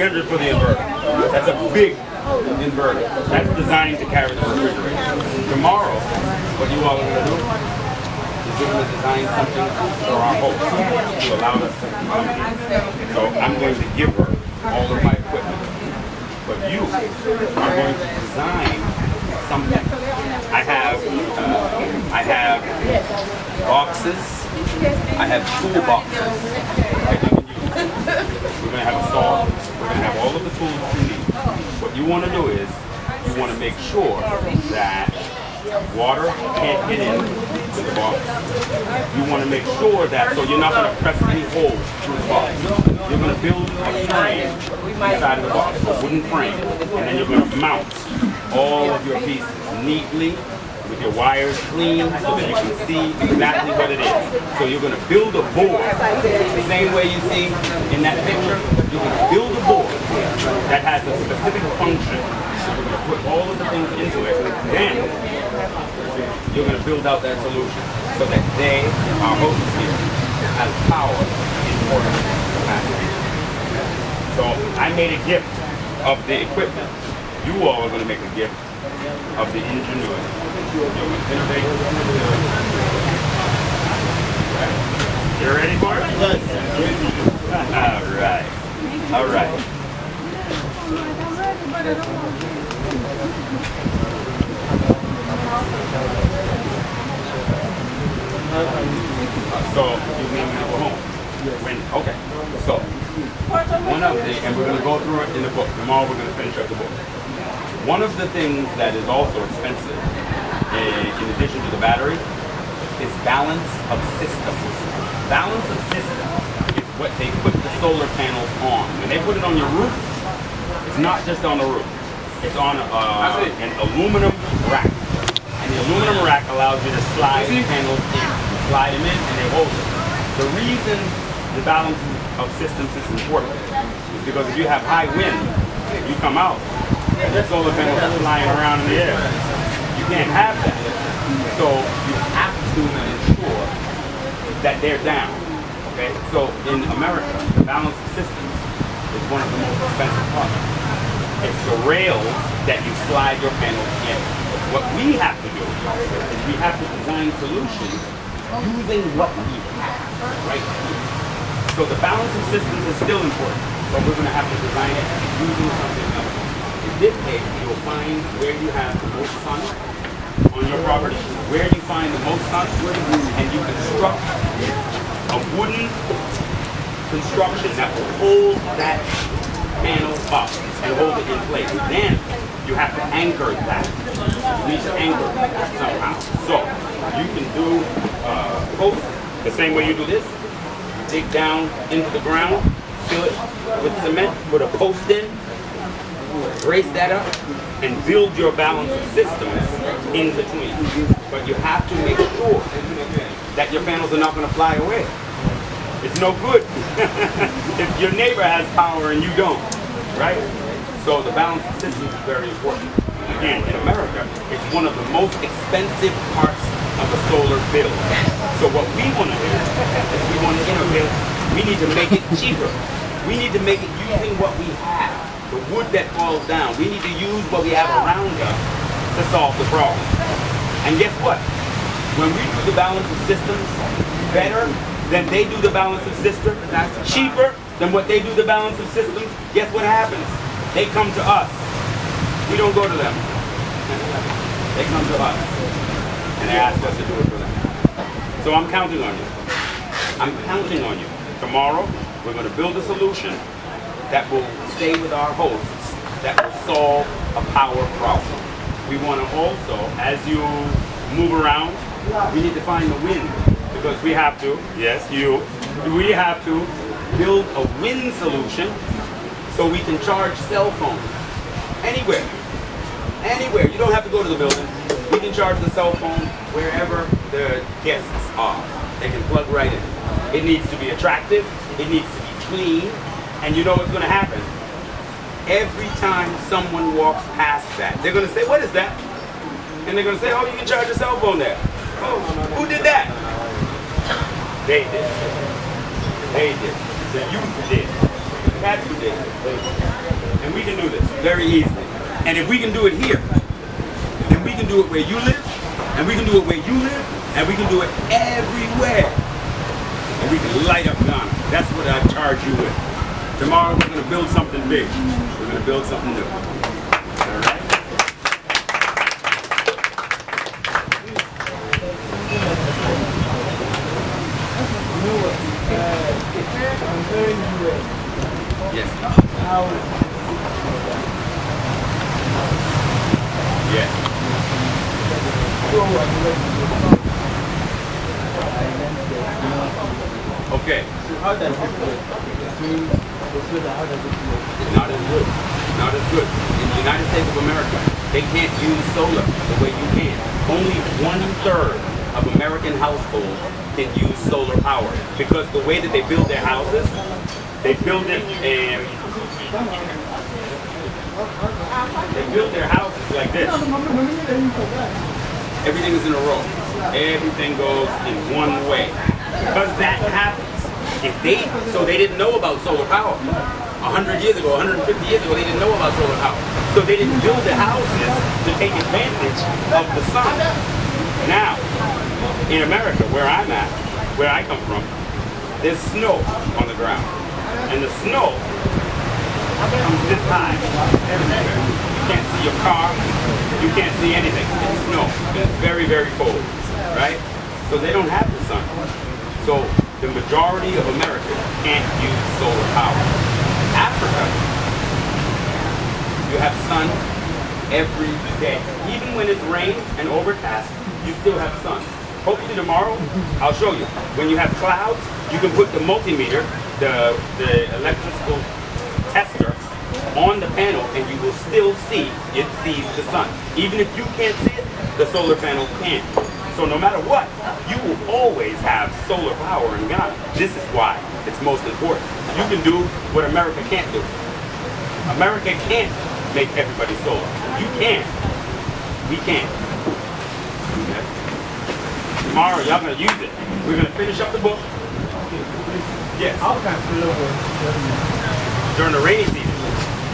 300 for the inverter. That's a big inverter. That's designed to carry the refrigerator. Tomorrow, what you all are going to do is you're going to design something for our host to allow us to come in. So I'm going to give her all of my equipment. But you are going to design something. I have boxes. I have tool boxes that you can use. We're going to have a saw. We're going to have all of the tools that you need. What you want to do is you want to make sure that water can't get in to the box. You want to make sure that, so you're not going to press any holes through the box. You're going to build a frame inside of the box, a wooden frame, and then you're going to mount all of your pieces neatly with your wires clean so that you can see exactly what it is. So you're going to build a board the same way you see in that picture. You're going to build a board that has a specific function. So you're going to put all of the things into it. Then you're going to build out that solution so that they, our hosts here, has power in order capacity. So I made a gift of the equipment. You all are going to make a gift of the ingenuity. You're going to innovate. Right. You ready for it? Yes. All right. All right. So you mean we go home? Okay. So one of the, and we're going to go through it in the book. Tomorrow we're going to finish up the book. One of the things that is also expensive, in addition to the battery, is balance of systems. Balance of systems is what they put the solar panels on. When they put it on your roof, it's not just on the roof. It's on an aluminum rack. And the aluminum rack allows you to slide the panels in. You slide them in and they hold it. The reason the balance of systems is important is because if you have high wind, you come out, and the solar panels are flying around in the air. You can't have that. So you have to ensure that they're down. Okay? So in America, the balance of systems is one of the most expensive parts. It's the rails that you slide your panels in. What we have to do is we have to design solutions using what we have right here. So the balance of systems is still important, but we're going to have to design it using something else. In this case, you'll find where you have the most sun on your property, where you find the most sun, and you construct a wooden construction that will hold that panel up and hold it in place. Then you have to anchor that. You need to anchor that somehow. So you can do post the same way you do this. You dig down into the ground, fill it with cement, put a post in, brace that up, and build your balance of systems in between. But you have to make sure that your panels are not going to fly away. It's no good if your neighbor has power and you don't, right? So the balance of systems is very important. Again, in America, it's one of the most expensive parts of a solar bill. So what we want to do is we want to innovate. We need to make it cheaper. We need to make it using what we have. The wood that falls down. We need to use what we have around us to solve the problem. And guess what? When we do the balance of systems better than they do the balance of systems, cheaper than what they do the balance of systems, guess what happens? They come to us. We don't go to them. They come to us. And they ask us to do it for them. So I'm counting on you. I'm counting on you. Tomorrow, we're going to build a solution that will stay with our hosts, that will solve a power problem. We want to also, as you move around, we need to find the wind, because we have to, yes, we have to build a wind solution so we can charge cell phones anywhere. Anywhere. You don't have to go to the building. We can charge the cell phone wherever the guests are. They can plug right in. It needs to be attractive. It needs to be clean. And you know what's going to happen? Every time someone walks past that, they're going to say, what is that? And they're going to say, oh, you can charge your cell phone there. Oh, who did that? They did. They did. The youth did. That's ridiculous. And we can do this very easily. And if we can do it here, then we can do it where you live, and we can do it where you live, and we can do it everywhere. And we can light up Ghana. That's what I charge you with. Tomorrow we're going to build something big. We're going to build something new. All right? Yes. Yes. Okay. How does it work? Not as good. Not as good. In the United States of America, they can't use solar the way you can. Only 1/3 of American households can use solar power because the way that they build their houses, they build it and they build their houses like this. Everything is in a row. Everything goes in one way. Because that happens. So they didn't know about solar power. 100 years ago, 150 years ago, they didn't know about solar power. So they didn't build the houses to take advantage of the sun. Now, in America, where I'm at, where I come from, there's snow on the ground. And the snow comes this high everywhere. You can't see your car. You can't see anything. It's snow. It's very, very cold, right? So they don't have the sun. So the majority of America can't use solar power. Africa, you have sun every day. Even when it's rain and overcast, you still have sun. Hopefully tomorrow, I'll show you. When you have clouds, you can put the multimeter, the electrical tester, on the panel and you will still see it sees the sun. Even if you can't see it, the solar panel can. So no matter what, you will always have solar power in Ghana. This is why it's most important. You can do what America can't do. America can't make everybody solar. You can. We can. Okay. Tomorrow, y'all gonna use it. We're gonna finish up the book. Yes. During the rainy season,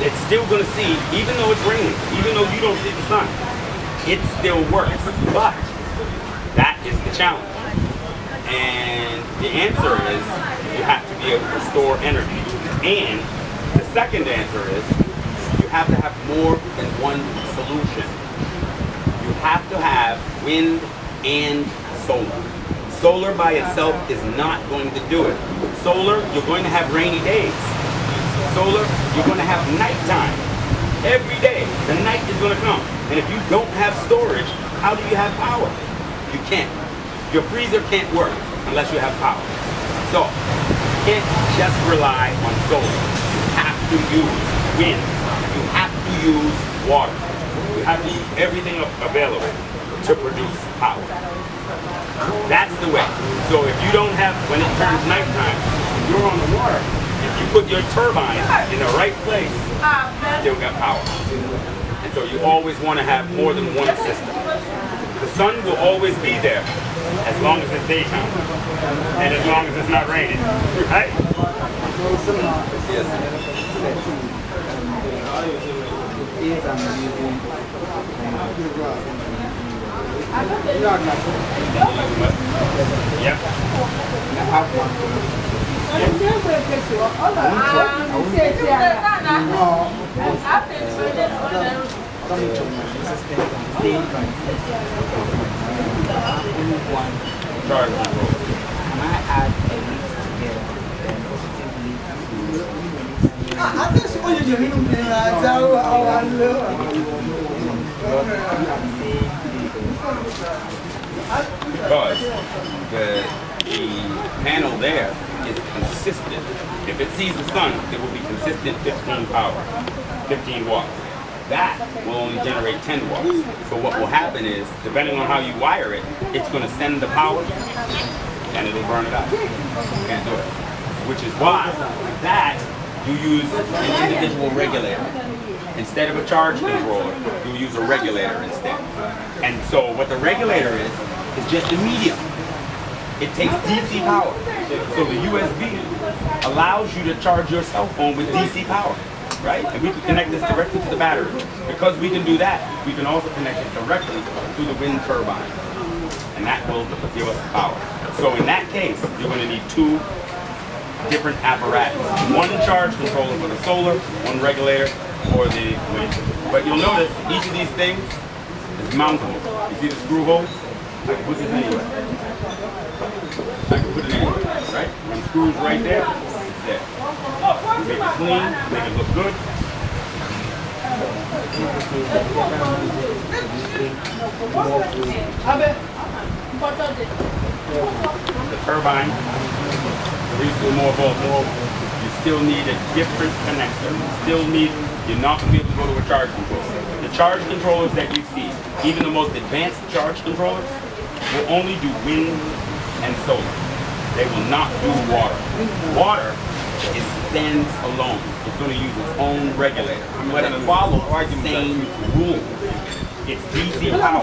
it's still gonna see, even though it's raining, even though you don't see the sun, it still works. But that is the challenge. And the answer is you have to be able to store energy. And the second answer is you have to have more than one solution. You have to have wind and solar. Solar by itself is not going to do it. Solar, you're going to have rainy days. Solar, you're going to have nighttime. Every day, the night is going to come. And if you don't have storage, how do you have power? You can't. Your freezer can't work unless you have power. So, you can't just rely on solar. You have to use wind. You have to use water. You have to use everything available to produce power. That's the way. So if you don't have, when it turns nighttime, you're on the water. If you put your turbine in the right place, you still got power. And so you always want to have more than one system. The sun will always be there as long as it's daytime and as long as it's not raining, right? Yep. Because the panel there is consistent. If it sees the sun, it will be consistent 15 power, 15 watts. That will only generate 10 watts. So what will happen is, depending on how you wire it, it's going to send the power and it'll burn it out. You can't do it. Which is why, with that, you use an individual regulator. Instead of a charge controller, you use a regulator instead. And so what the regulator is just a medium. it takes DC power. So the USB allows you to charge your cell phone with DC power, right? And we can connect this directly to the battery. Because we can do that, we can also connect it directly to the wind turbine. And that will give us power. So in that case, you're going to need two different apparatus. One charge controller for the solar, one regulator for the wind. But you'll notice each of these things is mountable. You see the screw holes? I can put this anywhere. I can put it anywhere, right? One screws right there, it's there. Make it clean, make it look good. The turbine, the reason more voltage, you still need a different connector. You're not going to be able to go to a charge controller. The charge controllers that you see, even the most advanced charge controllers, will only do wind and solar. They will not do water. Water stands alone. It's going to use its own regulator. But it follows the same rules. It's DC power.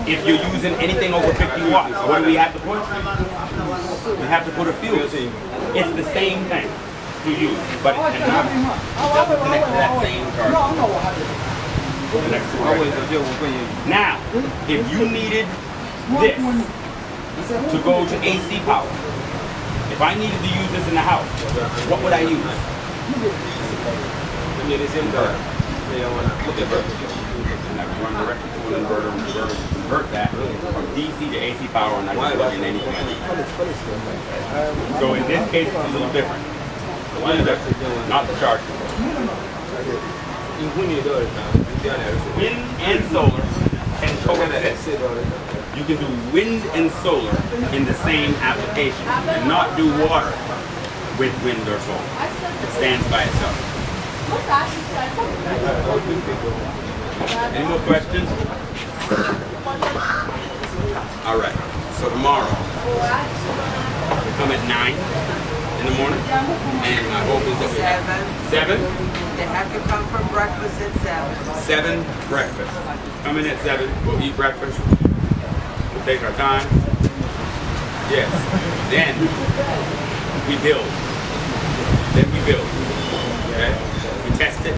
If you're using anything over 50 watts, what do we have to put? We have to put a fuse. It's the same thing to use, but it cannot connect to that same charge. Now, if you needed this to go to AC power, if I needed to use this in the house, what would I use? And I would run directly to an inverter, and the inverter would convert that from DC to AC power, and I can plug in anything I need. So in this case, it's a little different. Not the charge. Wind and solar can coexist. You can do wind and solar in the same application and not do water with wind or solar. It stands by itself. Any more questions? All right. So tomorrow, we come at 9 in the morning, and my hope is that we have 7. They have to come for breakfast at 7. 7 breakfast. Come in at 7. We'll eat breakfast. We'll take our time. Yes. Then we build. Okay? We test it.